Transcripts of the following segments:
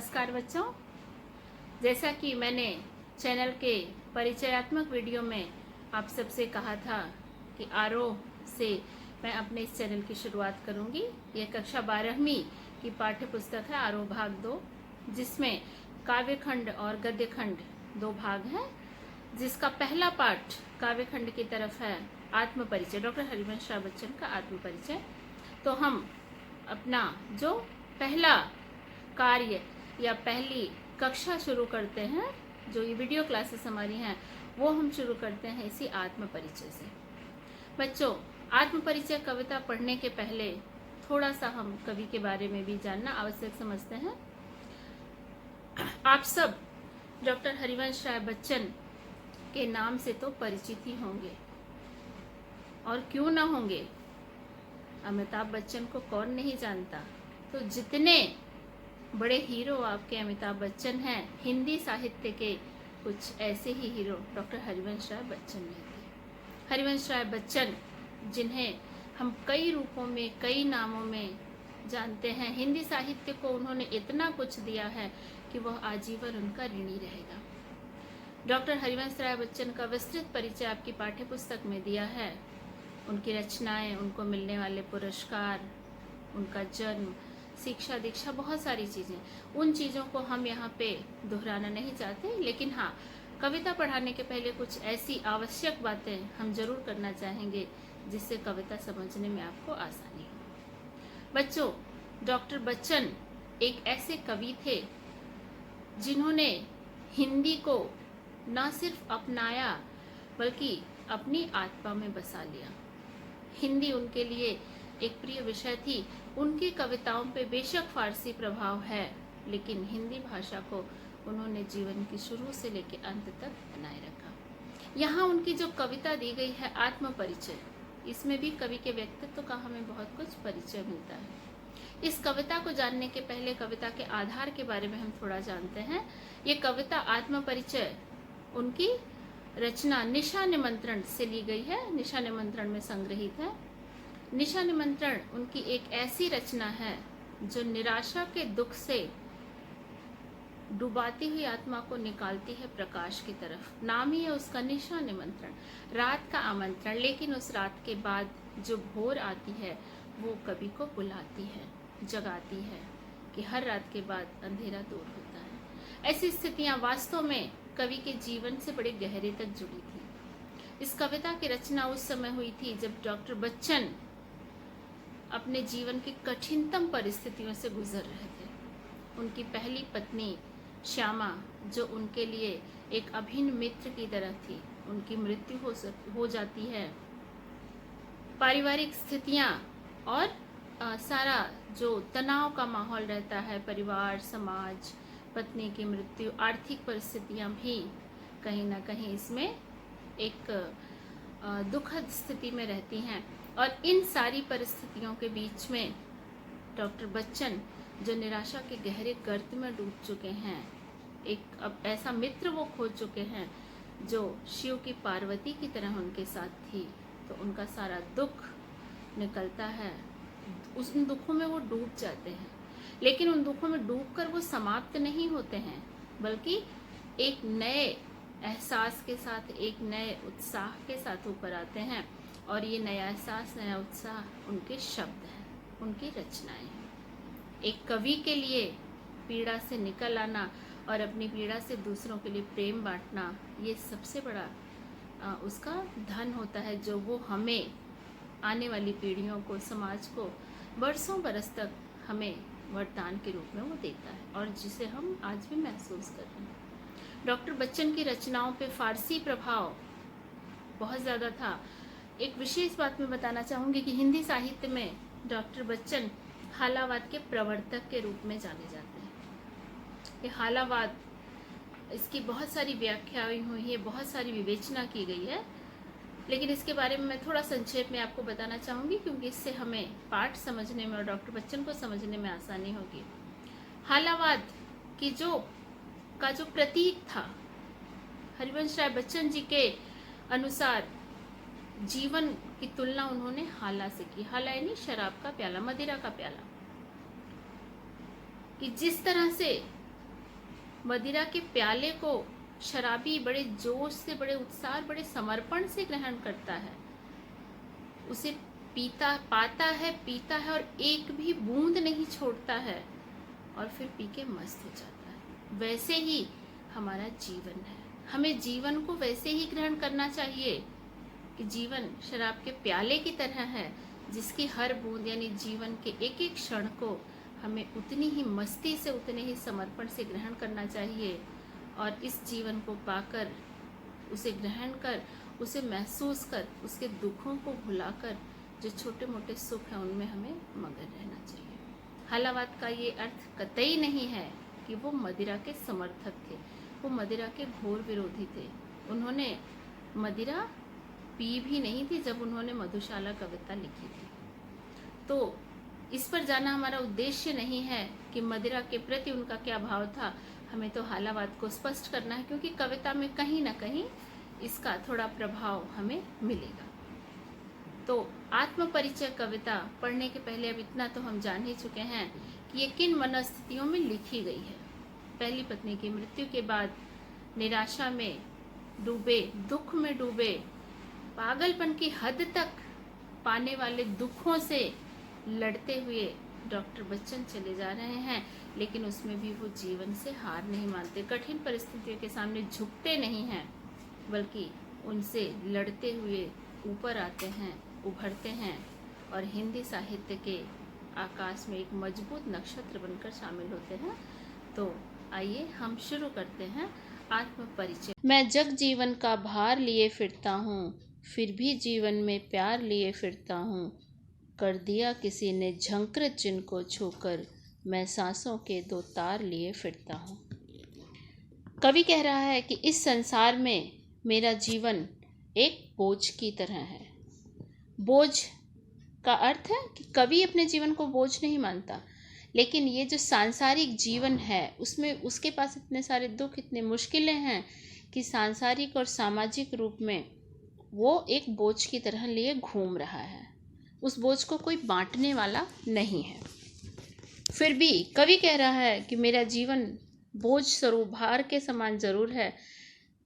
नमस्कार बच्चों। जैसा कि मैंने चैनल के परिचयात्मक वीडियो में आप सबसे कहा था कि आरोह से मैं अपने इस चैनल की शुरुआत करूंगी। यह कक्षा 12वीं की पाठ्य पुस्तक है आरोह भाग 2, जिसमें काव्यखंड और गद्यखंड 2 भाग हैं, जिसका पहला पाठ काव्यखंड की तरफ है आत्म परिचय, डॉक्टर हरिवंश राय बच्चन का आत्म परिचय। तो हम अपना जो पहला कार्य या पहली कक्षा शुरू करते हैं, जो ये वीडियो क्लासेस हमारी हैं, वो हम शुरू करते हैं इसी आत्म परिचय से। बच्चों, आत्म परिचय कविता पढ़ने के पहले थोड़ा सा हम कवि के बारे में भी जानना आवश्यक समझते हैं। आप सब डॉक्टर हरिवंश राय बच्चन के नाम से तो परिचित ही होंगे, और क्यों ना होंगे, अमिताभ बच्चन को कौन नहीं जानता। तो जितने बड़े हीरो आपके अमिताभ बच्चन हैं, हिंदी साहित्य के कुछ ऐसे ही हीरो डॉक्टर हरिवंश राय बच्चन ने थे। हरिवंश राय बच्चन, जिन्हें हम कई रूपों में, कई नामों में जानते हैं, हिंदी साहित्य को उन्होंने इतना कुछ दिया है कि वह आजीवन उनका ऋणी रहेगा। डॉक्टर हरिवंश राय बच्चन का विस्तृत परिचय आपकी पाठ्य पुस्तक में दिया है। उनकी रचनाएं, उनको मिलने वाले पुरस्कार, उनका जन्म, शिक्षा दीक्षा, बहुत सारी चीजें, उन चीजों को हम यहाँ पे दोहराना नहीं चाहते, लेकिन हाँ, कविता पढ़ाने के पहले कुछ ऐसी आवश्यक बातें हम जरूर करना चाहेंगे जिससे कविता समझने में आपको आसानी हो। बच्चों, डॉक्टर बच्चन एक ऐसे कवि थे जिन्होंने हिंदी को न सिर्फ अपनाया बल्कि अपनी आत्मा में बसा लिया। हिंदी उनके लिए एक प्रिय विषय थी। उनकी कविताओं पे बेशक फारसी प्रभाव है, लेकिन हिंदी भाषा को उन्होंने जीवन की शुरू से लेकर अंत तक बनाए रखा। यहाँ उनकी जो कविता दी गई है आत्म परिचय, इसमें भी कवि के व्यक्तित्व का हमें बहुत कुछ परिचय मिलता है। इस कविता को जानने के पहले कविता के आधार के बारे में हम थोड़ा जानते हैं। ये कविता आत्म परिचय उनकी रचना निशा निमंत्रण से ली गई है, निशा निमंत्रण में संग्रहित है। निशा निमंत्रण उनकी एक ऐसी रचना है जो निराशा के दुख से डुबाती हुई आत्मा को निकालती है प्रकाश की तरफ। नाम ही है उसका निशा निमंत्रण, रात का आमंत्रण। लेकिन उस रात के बाद जो भोर आती है वो कवि को बुलाती है, जगाती है कि हर रात के बाद अंधेरा दूर होता है। ऐसी स्थितियां वास्तव में कवि के जीवन से बड़े गहरे तक जुड़ी थी। इस कविता की रचना उस समय हुई थी जब डॉक्टर बच्चन अपने जीवन की कठिनतम परिस्थितियों से गुजर रहे थे। उनकी पहली पत्नी श्यामा, जो उनके लिए एक अभिन्न मित्र की तरह थी, उनकी मृत्यु हो जाती है। पारिवारिक स्थितियां और सारा जो तनाव का माहौल रहता है, परिवार, समाज, पत्नी की मृत्यु, आर्थिक परिस्थितियां भी कहीं ना कहीं इसमें एक दुखद स्थिति में रहती हैं। और इन सारी परिस्थितियों के बीच में डॉक्टर बच्चन, जो निराशा के गहरे गर्त में डूब चुके हैं, एक अब ऐसा मित्र वो खो चुके हैं जो शिव की पार्वती की तरह उनके साथ थी, तो उनका सारा दुख निकलता है। उन दुखों में वो डूब जाते हैं, लेकिन उन दुखों में डूबकर वो समाप्त नहीं होते हैं, बल्कि एक नए एहसास के साथ, एक नए उत्साह के साथ ऊपर आते हैं। और ये नया एहसास, नया उत्साह उनके शब्द हैं, उनकी रचनाएं हैं। एक कवि के लिए पीड़ा से निकल आना और अपनी पीड़ा से दूसरों के लिए प्रेम बांटना, ये सबसे बड़ा उसका धन होता है, जो वो हमें, आने वाली पीढ़ियों को, समाज को बरसों बरस तक हमें वरदान के रूप में वो देता है, और जिसे हम आज भी महसूस कर रहे हैं। डॉक्टर बच्चन की रचनाओं पे फारसी प्रभाव बहुत ज़्यादा था। एक विशेष बात मैं बताना चाहूँगी कि हिंदी साहित्य में डॉक्टर बच्चन हालावाद के प्रवर्तक के रूप में जाने जाते हैं। ये हालावाद, इसकी बहुत सारी व्याख्याएं हुई है, बहुत सारी विवेचना की गई है, लेकिन इसके बारे में मैं थोड़ा संक्षेप में आपको बताना चाहूँगी, क्योंकि इससे हमें पाठ समझने में और डॉक्टर बच्चन को समझने में आसानी होगी। हालावाद की जो प्रतीक था, हरिवंश राय बच्चन जी के अनुसार जीवन की तुलना उन्होंने हाला से की। हाला यानी शराब का प्याला, मदिरा का प्याला, कि जिस तरह से मदिरा के प्याले को शराबी बड़े जोश से, बड़े उत्साह, बड़े समर्पण से ग्रहण करता है, उसे पाता है, पीता है और एक भी बूंद नहीं छोड़ता है और फिर पी के मस्त हो जाता है। वैसे ही हमारा जीवन है, हमें जीवन को वैसे ही ग्रहण करना चाहिए कि जीवन शराब के प्याले की तरह है, जिसकी हर बूंद यानी जीवन के एक एक क्षण को हमें उतनी ही मस्ती से, उतने ही समर्पण से ग्रहण करना चाहिए और इस जीवन को पाकर, उसे ग्रहण कर, उसे महसूस कर, उसके दुखों को भुलाकर जो छोटे मोटे सुख हैं उनमें हमें मगन रहना चाहिए। हालावाद का ये अर्थ कतई नहीं है कि वो मदिरा के समर्थक थे, वो मदिरा के घोर विरोधी थे। उन्होंने मदिरा पी भी नहीं थी जब उन्होंने मधुशाला कविता लिखी थी। तो इस पर जाना हमारा उद्देश्य नहीं है कि मदिरा के प्रति उनका क्या भाव था, हमें तो हालावाद को स्पष्ट करना है, क्योंकि कविता में कहीं ना कहीं इसका थोड़ा प्रभाव हमें मिलेगा। तो आत्म परिचय कविता पढ़ने के पहले अब इतना तो हम जान ही चुके हैं कि ये किन मनस्थितियों में लिखी गई है। पहली पत्नी की मृत्यु के बाद निराशा में डूबे, दुख में डूबे, पागलपन की हद तक पाने वाले दुखों से लड़ते हुए डॉक्टर बच्चन चले जा रहे हैं, लेकिन उसमें भी वो जीवन से हार नहीं मानते, कठिन परिस्थितियों के सामने झुकते नहीं हैं, बल्कि उनसे लड़ते हुए ऊपर आते हैं, उभरते हैं और हिंदी साहित्य के आकाश में एक मजबूत नक्षत्र बनकर शामिल होते हैं। तो आइए हम शुरू करते हैं आत्म परिचय। मैं जग जीवन का भार लिए फिरता हूँ, फिर भी जीवन में प्यार लिए फिरता हूँ। कर दिया किसी ने झंकृत जिनको छूकर, मैं सांसों के दो तार लिए फिरता हूँ। कवि कह रहा है कि इस संसार में मेरा जीवन एक बोझ की तरह है। बोझ का अर्थ है कि कवि अपने जीवन को बोझ नहीं मानता, लेकिन ये जो सांसारिक जीवन है उसमें उसके पास इतने सारे दुख, इतने मुश्किलें हैं कि सांसारिक और सामाजिक रूप में वो एक बोझ की तरह लिए घूम रहा है। उस बोझ को कोई बांटने वाला नहीं है। फिर भी कवि कह रहा है कि मेरा जीवन बोझ स्वरूप भार के समान जरूर है,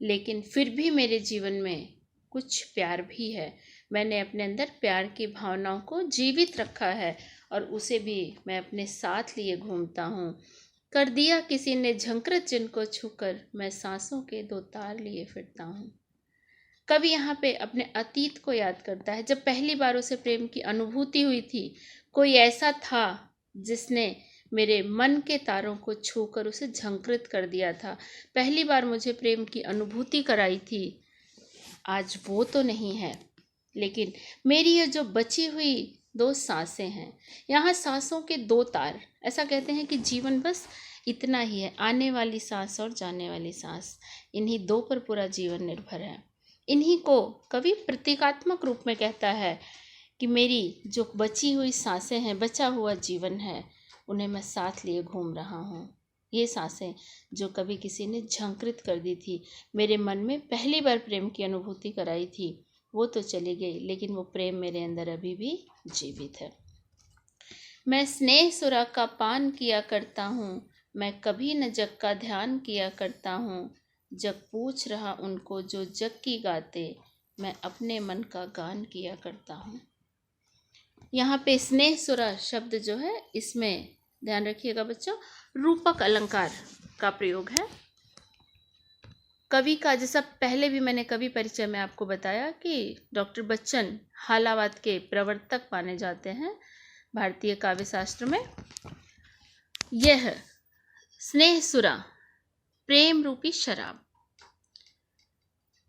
लेकिन फिर भी मेरे जीवन में कुछ प्यार भी है। मैंने अपने अंदर प्यार की भावनाओं को जीवित रखा है और उसे भी मैं अपने साथ लिए घूमता हूँ। कर दिया किसी ने झंकृत जिनको छूकर, मैं सांसों के दो तार लिए फिरता हूँ। कवि यहाँ पे अपने अतीत को याद करता है, जब पहली बार उसे प्रेम की अनुभूति हुई थी। कोई ऐसा था जिसने मेरे मन के तारों को छूकर उसे झंकृत कर दिया था। पहली बार मुझे प्रेम की अनुभूति कराई थी। आज वो तो नहीं है, लेकिन मेरी ये जो बची हुई दो सांसें हैं, यहाँ सांसों के दो तार, ऐसा कहते हैं कि जीवन बस इतना ही है, आने वाली सांस और जाने वाली सांस, इन्हीं दो पर पूरा जीवन निर्भर है। इन्हीं को कवि प्रतीकात्मक रूप में कहता है कि मेरी जो बची हुई सांसें हैं, बचा हुआ जीवन है, उन्हें मैं साथ लिए घूम रहा हूँ। ये सांसें जो कभी किसी ने झंकृत कर दी थी, मेरे मन में पहली बार प्रेम की अनुभूति कराई थी, वो तो चली गई, लेकिन वो प्रेम मेरे अंदर अभी भी जीवित है। मैं स्नेह सुरा का पान किया करता हूँ, मैं कभी न जग का ध्यान किया करता हूँ। जग पूछ रहा उनको जो जग की गाते, मैं अपने मन का गान किया करता हूँ। यहाँ पे स्नेह सुरा शब्द जो है, इसमें ध्यान रखिएगा बच्चों, रूपक अलंकार का प्रयोग है। कवि का, जैसा पहले भी मैंने कवि परिचय में आपको बताया कि डॉक्टर बच्चन हालावाद के प्रवर्तक माने जाते हैं भारतीय काव्य शास्त्र में। यह स्नेह सुरा, प्रेम रूपी शराब,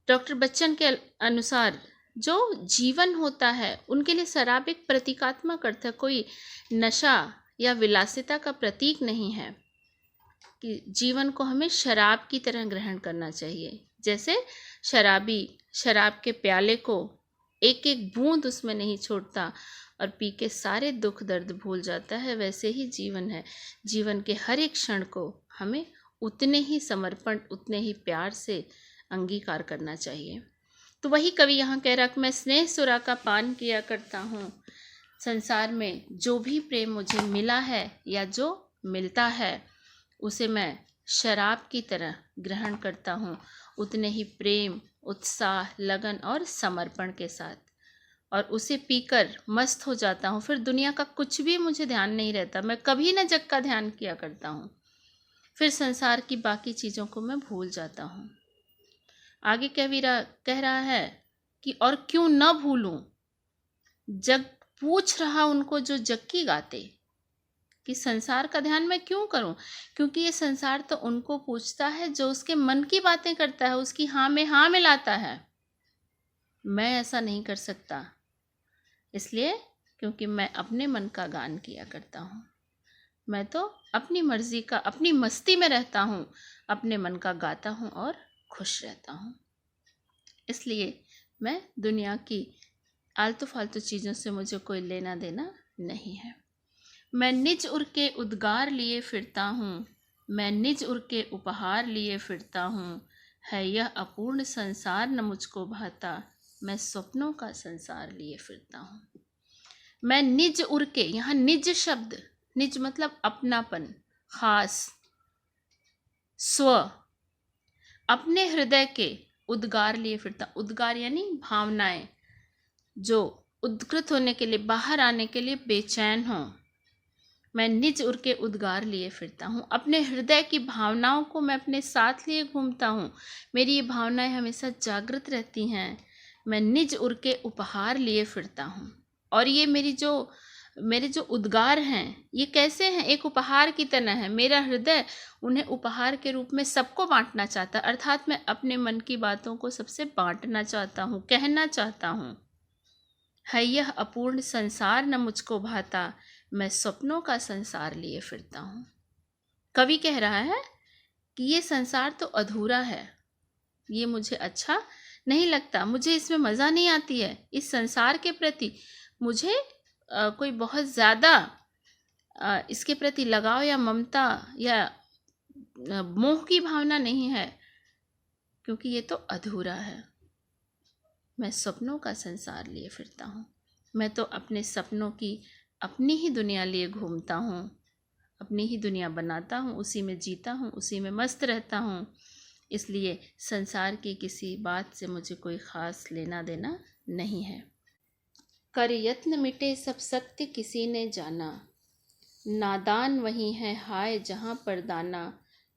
डॉक्टर बच्चन के अनुसार जो जीवन होता है उनके लिए शराब एक प्रतीकात्मक अर्थ है, कोई नशा या विलासिता का प्रतीक नहीं है कि जीवन को हमें शराब की तरह ग्रहण करना चाहिए। जैसे शराबी शराब के प्याले को एक एक बूंद उसमें नहीं छोड़ता और पी के सारे दुख दर्द भूल जाता है, वैसे ही जीवन है। जीवन के हर एक क्षण को हमें उतने ही समर्पण, उतने ही प्यार से अंगीकार करना चाहिए। तो वही कवि यहाँ कह रहा कि मैं स्नेह सुरा का पान किया करता हूँ। संसार में जो भी प्रेम मुझे मिला है या जो मिलता है, उसे मैं शराब की तरह ग्रहण करता हूँ, उतने ही प्रेम, उत्साह, लगन और समर्पण के साथ, और उसे पीकर मस्त हो जाता हूँ। फिर दुनिया का कुछ भी मुझे ध्यान नहीं रहता, मैं कभी न जग का ध्यान किया करता हूँ। फिर संसार की बाकी चीज़ों को मैं भूल जाता हूँ। आगे कह रहा है कि और क्यों न भूलूं, जग पूछ रहा उनको जो जग की गाते, कि संसार का ध्यान मैं क्यों करूं, क्योंकि ये संसार तो उनको पूछता है जो उसके मन की बातें करता है, उसकी हाँ में हाँ मिलाता है। मैं ऐसा नहीं कर सकता, इसलिए क्योंकि मैं अपने मन का गान किया करता हूँ। मैं तो अपनी मर्जी का, अपनी मस्ती में रहता हूँ, अपने मन का गाता हूँ और खुश रहता हूँ। इसलिए मैं दुनिया की आलतू फालतू चीज़ों से मुझे कोई लेना देना नहीं है। मैं निज उर के उद्गार लिए फिरता हूँ, मैं निज उर के उपहार लिए फिरता हूँ, है यह अपूर्ण संसार न मुझको भाता, मैं स्वप्नों का संसार लिए फिरता हूँ। मैं निज उर के, यहाँ निज शब्द, निज मतलब अपनापन, खास, स्व, अपने हृदय के उद्गार लिए फिरता। उद्गार यानी भावनाएं जो उद्गृत होने के लिए, बाहर आने के लिए बेचैन हो। मैं निज उर के उद्गार लिए फिरता हूँ, अपने हृदय की भावनाओं को मैं अपने साथ लिए घूमता हूँ, मेरी ये भावनाएं हमेशा जागृत रहती हैं। मैं निज उर के उपहार लिए फिरता हूँ, और ये मेरे जो उद्गार हैं, ये कैसे हैं, एक उपहार की तरह है। मेरा हृदय उन्हें उपहार के रूप में सबको बांटना चाहता है, अर्थात मैं अपने मन की बातों को सबसे बांटना चाहता हूँ, कहना चाहता हूँ। है यह अपूर्ण संसार न मुझको भाता, मैं स्वप्नों का संसार लिए फिरता हूँ। कवि कह रहा है कि ये संसार तो अधूरा है, ये मुझे अच्छा नहीं लगता, मुझे इसमें मज़ा नहीं आती है, इस संसार के प्रति मुझे कोई बहुत ज़्यादा इसके प्रति लगाव या ममता या मोह की भावना नहीं है, क्योंकि ये तो अधूरा है। मैं सपनों का संसार लिए फिरता हूँ, मैं तो अपने सपनों की अपनी ही दुनिया लिए घूमता हूँ, अपनी ही दुनिया बनाता हूँ, उसी में जीता हूँ, उसी में मस्त रहता हूँ। इसलिए संसार की किसी बात से मुझे कोई ख़ास लेना देना नहीं है। कर यत्न मिटे सब सत्य किसी ने जाना, नादान वही है हाय जहाँ पर दाना,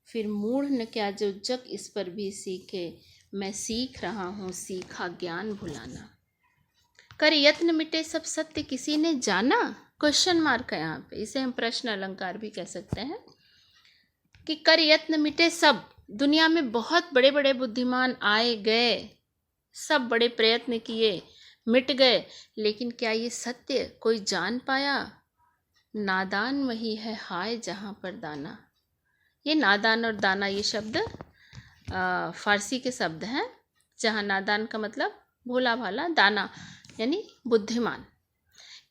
फिर मूढ़ न क्या जो जग इस पर भी सीखे, मैं सीख रहा हूँ सीखा ज्ञान भुलाना। कर यत्न मिटे सब सत्य किसी ने जाना, क्वेश्चन मार्क है यहाँ पे, इसे हम प्रश्न अलंकार भी कह सकते हैं कि कर यत्न मिटे सब, दुनिया में बहुत बड़े बड़े बुद्धिमान आए गए, सब बड़े प्रयत्न किए, मिट गए, लेकिन क्या ये सत्य कोई जान पाया? नादान वही है हाय जहाँ पर दाना। ये नादान और दाना ये शब्द फारसी के शब्द हैं, जहाँ नादान का मतलब भोला भाला, दाना यानी बुद्धिमान,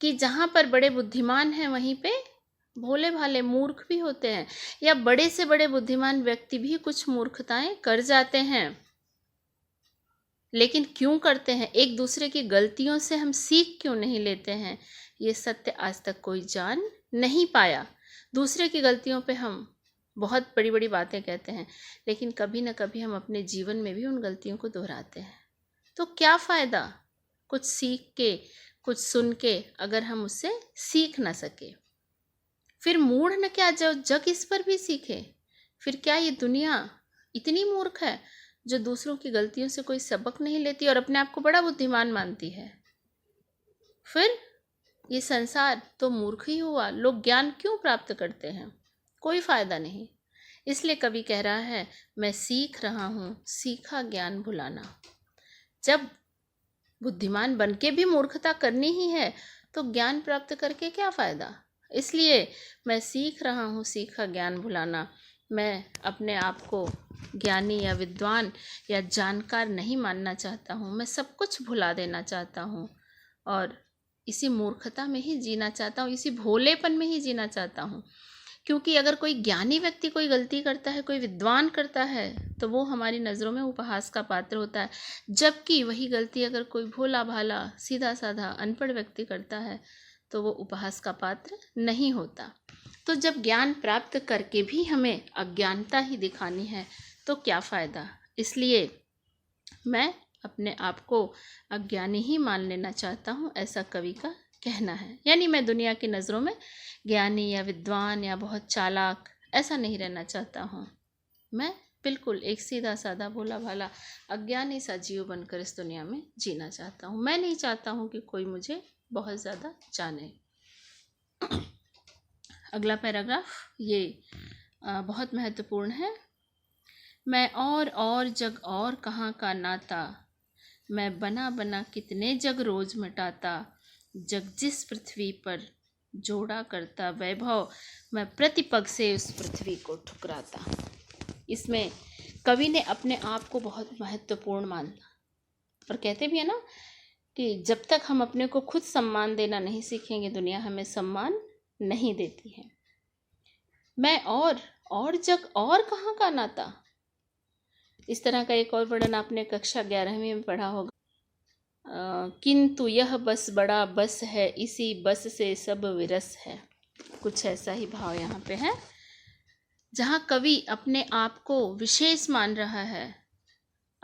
कि जहाँ पर बड़े बुद्धिमान हैं वहीं पे भोले भाले मूर्ख भी होते हैं, या बड़े से बड़े बुद्धिमान व्यक्ति भी कुछ मूर्खताएं कर जाते हैं। लेकिन क्यों करते हैं? एक दूसरे की गलतियों से हम सीख क्यों नहीं लेते हैं? ये सत्य आज तक कोई जान नहीं पाया। दूसरे की गलतियों पे हम बहुत बड़ी बड़ी बातें कहते हैं, लेकिन कभी ना कभी हम अपने जीवन में भी उन गलतियों को दोहराते हैं। तो क्या फ़ायदा कुछ सीख के, कुछ सुन के, अगर हम उससे सीख ना सके? फिर मूढ़ न क्या जो जग इस पर भी सीखे। फिर क्या ये दुनिया इतनी मूर्ख है जो दूसरों की गलतियों से कोई सबक नहीं लेती और अपने आप को बड़ा बुद्धिमान मानती है? फिर ये संसार तो मूर्ख ही हुआ। लोग ज्ञान क्यों प्राप्त करते हैं? कोई फायदा नहीं। इसलिए कवि कह रहा है, मैं सीख रहा हूँ सीखा ज्ञान भुलाना। जब बुद्धिमान बन के भी मूर्खता करनी ही है तो ज्ञान प्राप्त करके क्या फ़ायदा? इसलिए मैं सीख रहा हूँ सीखा ज्ञान भुलाना। मैं अपने आप को ज्ञानी या विद्वान या जानकार नहीं मानना चाहता हूँ, मैं सब कुछ भुला देना चाहता हूँ और इसी मूर्खता में ही जीना चाहता हूँ, इसी भोलेपन में ही जीना चाहता हूँ। क्योंकि अगर कोई ज्ञानी व्यक्ति कोई गलती करता है, कोई विद्वान करता है, तो वो हमारी नज़रों में उपहास का पात्र होता है। जबकि वही गलती अगर कोई भोला भाला, सीधा साधा, अनपढ़ व्यक्ति करता है तो वो उपहास का पात्र नहीं होता। तो जब ज्ञान प्राप्त करके भी हमें अज्ञानता ही दिखानी है तो क्या फ़ायदा। इसलिए मैं अपने आप को अज्ञानी ही मान लेना चाहता हूँ, ऐसा कवि का कहना है। यानी मैं दुनिया की नज़रों में ज्ञानी या विद्वान या बहुत चालाक ऐसा नहीं रहना चाहता हूँ। मैं बिल्कुल एक सीधा साधा भोला भाला अज्ञानी सा जीव बनकर इस दुनिया में जीना चाहता हूँ। मैं नहीं चाहता हूँ कि कोई मुझे बहुत ज़्यादा जाने। अगला पैराग्राफ ये बहुत महत्वपूर्ण है। मैं और जग और कहाँ का नाता, मैं बना बना कितने जग रोज मिटाता, जग जिस पृथ्वी पर जोड़ा करता वैभव, मैं प्रतिपग से उस पृथ्वी को ठुकराता। इसमें कवि ने अपने आप को बहुत महत्वपूर्ण माना और कहते भी है ना कि जब तक हम अपने को खुद सम्मान देना नहीं सीखेंगे दुनिया हमें सम्मान नहीं देती है। मैं और जग और कहाँ का नाता, इस तरह का एक और वर्णन आपने कक्षा 11वीं में पढ़ा होगा। किंतु यह बस बड़ा बस है, इसी बस से सब विरस है। कुछ ऐसा ही भाव यहाँ पे है, जहाँ कवि अपने आप को विशेष मान रहा है,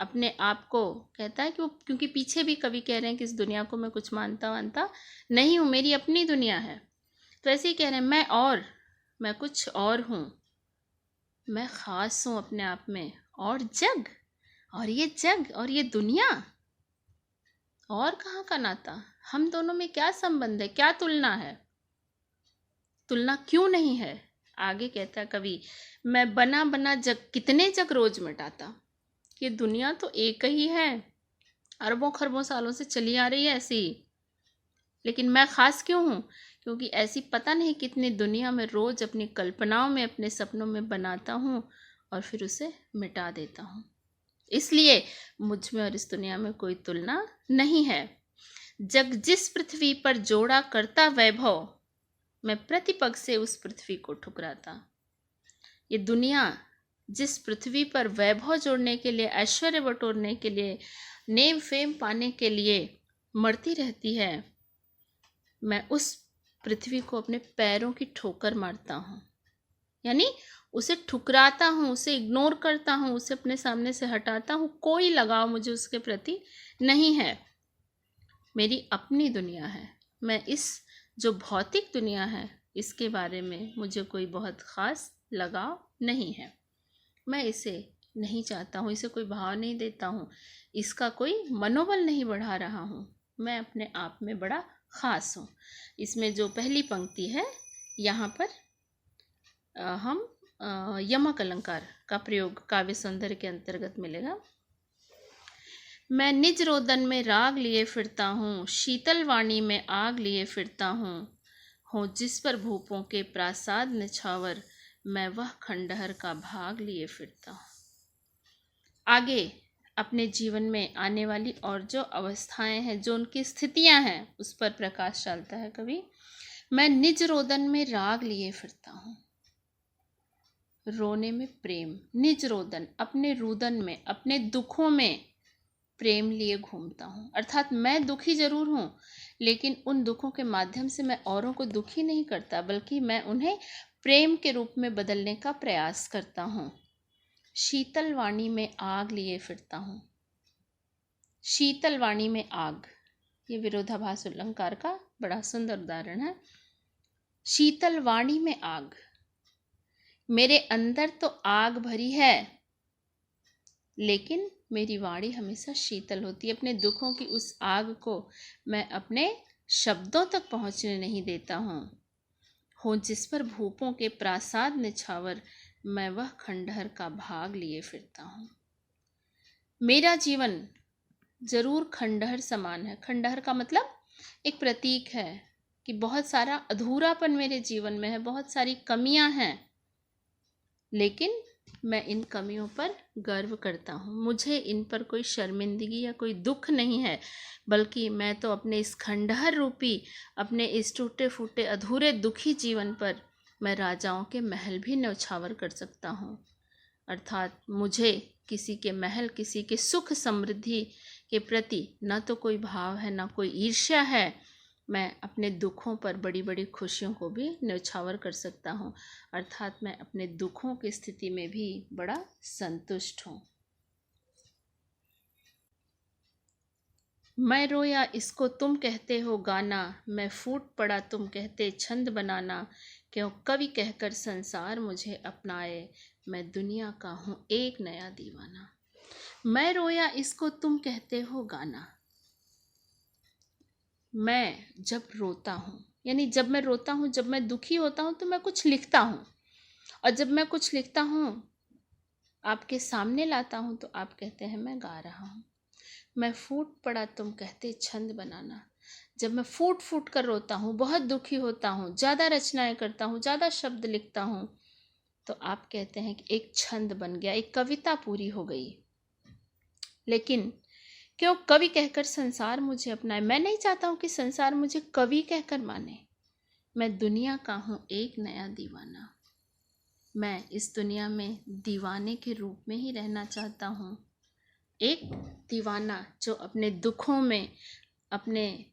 अपने आप को कहता है कि वो, क्योंकि पीछे भी कवि कह रहे हैं कि इस दुनिया को मैं कुछ मानता नहीं हूँ, मेरी अपनी दुनिया है। तो ऐसे ही कह रहे हैं मैं कुछ और हूँ, मैं ख़ास हूँ अपने आप में। और जग, और ये जग और ये दुनिया, और कहाँ का नाता, हम दोनों में क्या संबंध है, क्या तुलना है, तुलना क्यों नहीं है। आगे कहता है कवि, मैं बना बना जग कितने जग रोज मिटाता। ये दुनिया तो एक ही है, अरबों खरबों सालों से चली आ रही है ऐसी, लेकिन मैं खास क्यों हूँ, क्योंकि ऐसी पता नहीं कितनी दुनिया में रोज अपनी कल्पनाओं में अपने सपनों में बनाता हूँ और फिर उसे मिटा देता हूँ। इसलिए मुझ में और इस दुनिया में कोई तुलना नहीं है। जग जिस पृथ्वी पर जोड़ा करता वैभव, मैं प्रतिपग से उस पृथ्वी को ठुकराता। ये दुनिया जिस पृथ्वी पर वैभव जोड़ने के लिए, ऐश्वर्य बटोरने के लिए, नेम फेम पाने के लिए मरती रहती है, मैं उस पृथ्वी को अपने पैरों की ठोकर मारता हूँ, यानी उसे ठुकराता हूँ, उसे इग्नोर करता हूँ, उसे अपने सामने से हटाता हूँ। कोई लगाव मुझे उसके प्रति नहीं है, मेरी अपनी दुनिया है। मैं इस जो भौतिक दुनिया है इसके बारे में मुझे कोई बहुत ख़ास लगाव नहीं है, मैं इसे नहीं चाहता हूँ, इसे कोई भाव नहीं देता हूँ, इसका कोई मनोबल नहीं बढ़ा रहा हूँ। मैं अपने आप में बड़ा ख़ास हूँ। इसमें जो पहली पंक्ति है यहाँ पर हम यमक अलंकार का प्रयोग काव्य सौंदर्य के अंतर्गत मिलेगा। मैं निज रोदन में राग लिए फिरता हूँ, शीतल वाणी में आग लिए फिरता हूँ जिस पर भूपों के प्रासाद निछावर, मैं वह खंडहर का भाग लिए फिरता हूँ। आगे अपने जीवन में आने वाली और जो अवस्थाएं हैं, जो उनकी स्थितियां हैं, उस पर प्रकाश डालता है कवि। मैं निज रोदन में राग लिए फिरता हूँ, रोने में प्रेम, निज रोदन अपने रुदन में, अपने दुखों में प्रेम लिए घूमता हूँ। अर्थात मैं दुखी जरूर हूँ, लेकिन उन दुखों के माध्यम से मैं औरों को दुखी नहीं करता, बल्कि मैं उन्हें प्रेम के रूप में बदलने का प्रयास करता हूँ। शीतल वाणी में आग लिए फिरता हूँ। शीतल वाणी में आग, ये विरोधाभास अलंकार का बड़ा सुंदर उदाहरण है। शीतल वाणी में आग, मेरे अंदर तो आग भरी है, लेकिन मेरी वाणी हमेशा शीतल होती है। अपने दुखों की उस आग को मैं अपने शब्दों तक पहुंचने नहीं देता हूँ जिस पर भूपों के प्रासाद निछावर, मैं वह खंडहर का भाग लिए फिरता हूँ। मेरा जीवन जरूर खंडहर समान है। खंडहर का मतलब एक प्रतीक है कि बहुत सारा अधूरापन मेरे जीवन में है, बहुत सारी कमियां हैं, लेकिन मैं इन कमियों पर गर्व करता हूँ। मुझे इन पर कोई शर्मिंदगी या कोई दुख नहीं है, बल्कि मैं तो अपने इस खंडहर रूपी, अपने इस टूटे फूटे अधूरे दुखी जीवन पर मैं राजाओं के महल भी न्यौछावर कर सकता हूँ। अर्थात मुझे किसी के महल, किसी के सुख समृद्धि के प्रति न तो कोई भाव है, न कोई ईर्ष्या है, मैं अपने दुखों पर बड़ी बड़ी खुशियों को भी न्यौछावर कर सकता हूँ, अर्थात मैं अपने दुखों की स्थिति में भी बड़ा संतुष्ट हूँ। मैं रोया इसको तुम कहते हो गाना, मैं फूट पड़ा तुम कहते छंद बनाना, क्यों कवि कहकर संसार मुझे अपनाए, मैं दुनिया का हूँ एक नया दीवाना। मैं रोया इसको तुम कहते हो गाना। मैं जब रोता हूँ, यानी जब मैं रोता हूँ, जब मैं दुखी होता हूँ तो मैं कुछ लिखता हूँ, और जब मैं कुछ लिखता हूँ आपके सामने लाता हूँ तो आप कहते हैं मैं गा रहा हूँ। मैं फूट पड़ा तुम कहते छंद बनाना। जब मैं फूट फूट कर रोता हूँ, बहुत दुखी होता हूँ, ज़्यादा रचनाएं करता हूँ, ज़्यादा शब्द लिखता हूँ, तो आप कहते हैं कि एक छंद बन गया, एक कविता पूरी हो गई। लेकिन क्यों कवि कहकर संसार मुझे अपनाए, मैं नहीं चाहता हूँ कि संसार मुझे कवि कहकर माने। मैं दुनिया का हूँ एक नया दीवाना। मैं इस दुनिया में दीवाने के रूप में ही रहना चाहता हूँ, एक दीवाना जो अपने दुखों में, अपने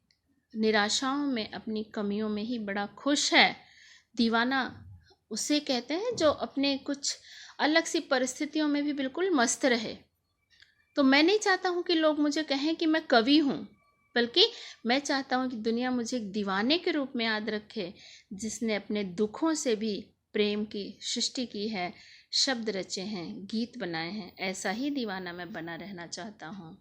निराशाओं में, अपनी कमियों में ही बड़ा खुश है। दीवाना उसे कहते हैं जो अपने कुछ अलग सी परिस्थितियों में भी बिल्कुल मस्त रहे। तो मैं नहीं चाहता हूँ कि लोग मुझे कहें कि मैं कवि हूँ, बल्कि मैं चाहता हूँ कि दुनिया मुझे एक दीवाने के रूप में याद रखे, जिसने अपने दुखों से भी प्रेम की सृष्टि की है, शब्द रचे हैं, गीत बनाए हैं। ऐसा ही दीवाना मैं बना रहना चाहता हूँ।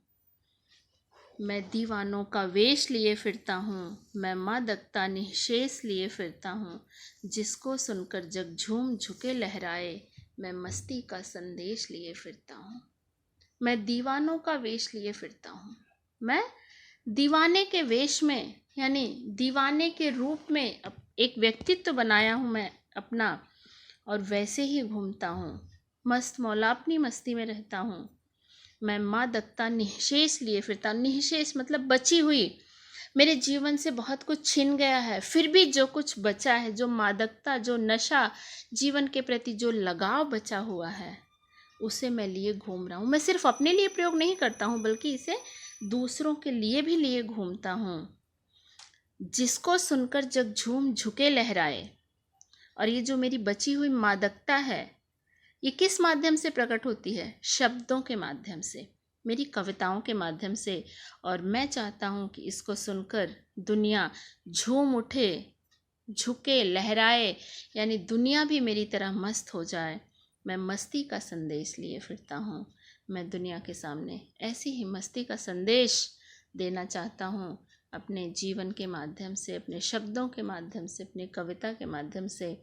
मैं दीवानों का वेश लिए फिरता हूँ, मैं मादकता निःशेष लिए फिरता हूँ, जिसको सुनकर जग झूम झुके लहराए, मैं मस्ती का संदेश लिए फिरता हूँ। मैं दीवानों का वेश लिए फिरता हूँ। मैं दीवाने के वेश में, यानी दीवाने के रूप में एक व्यक्तित्व बनाया हूँ मैं अपना, और वैसे ही घूमता हूँ, मस्त मौला अपनी मस्ती में रहता हूँ। मैं मादकता निःशेष लिए फिरता हूँ। निःशेष मतलब बची हुई। मेरे जीवन से बहुत कुछ छिन गया है, फिर भी जो कुछ बचा है, जो मादकता, जो नशा, जीवन के प्रति जो लगाव बचा हुआ है, उसे मैं लिए घूम रहा हूँ। मैं सिर्फ अपने लिए प्रयोग नहीं करता हूँ, बल्कि इसे दूसरों के लिए भी लिए घूमता हूँ। जिसको सुनकर जग झूम झुके लहराए। और ये जो मेरी बची हुई मादकता है, ये किस माध्यम से प्रकट होती है? शब्दों के माध्यम से, मेरी कविताओं के माध्यम से। और मैं चाहता हूँ कि इसको सुनकर दुनिया झूम उठे, झुके, लहराए, यानी दुनिया भी मेरी तरह मस्त हो जाए। मैं मस्ती का संदेश लिए फिरता हूँ। मैं दुनिया के सामने ऐसी ही मस्ती का संदेश देना चाहता हूँ, अपने जीवन के माध्यम से, अपने शब्दों के माध्यम से, अपनी कविता के माध्यम से।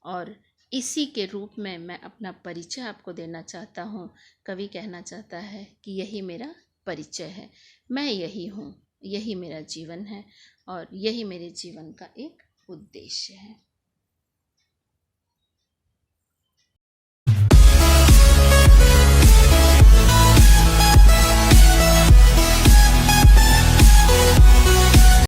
और इसी के रूप में मैं अपना परिचय आपको देना चाहता हूँ। कवि कहना चाहता है कि यही मेरा परिचय है, मैं यही हूँ, यही मेरा जीवन है, और यही मेरे जीवन का एक उद्देश्य है।